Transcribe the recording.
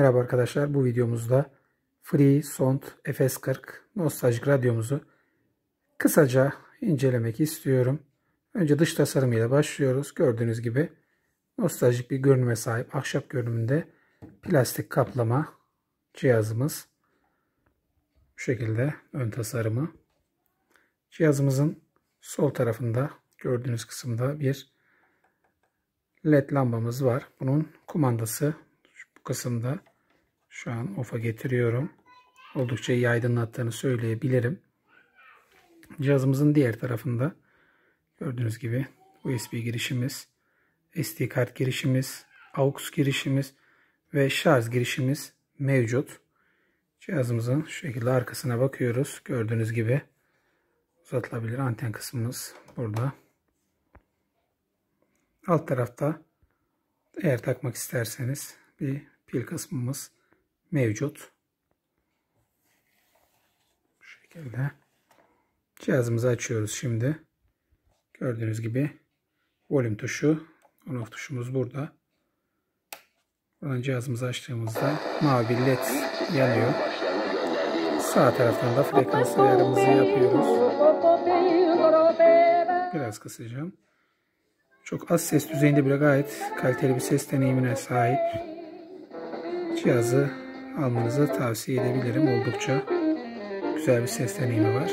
Merhaba arkadaşlar, bu videomuzda FreeSound FS40 nostaljik radyomuzu kısaca incelemek istiyorum. Önce dış tasarımıyla başlıyoruz. Gördüğünüz gibi nostaljik bir görünüme sahip, ahşap görünümünde plastik kaplama cihazımız. Bu şekilde ön tasarımı. Cihazımızın sol tarafında gördüğünüz kısımda bir LED lambamız var. Bunun kumandası bu kısımda. Şu an off'a getiriyorum. Oldukça iyi aydınlattığını söyleyebilirim. Cihazımızın diğer tarafında gördüğünüz gibi USB girişimiz, SD kart girişimiz, AUX girişimiz ve şarj girişimiz mevcut. Cihazımızın şu şekilde arkasına bakıyoruz. Gördüğünüz gibi uzatılabilir anten kısmımız burada. Alt tarafta eğer takmak isterseniz bir pil kısmımız mevcut. Bu şekilde. Cihazımızı açıyoruz şimdi. Gördüğünüz gibi volüm tuşu, on-off tuşumuz burada. Buradan cihazımızı açtığımızda mavi bir led yanıyor. Sağ taraftan da frekans ayarımızı yapıyoruz. Biraz kısacağım. Çok az ses düzeyinde bile gayet kaliteli bir ses deneyimine sahip. Cihazı almanızı tavsiye edebilirim. Oldukça güzel bir ses deneyimi var.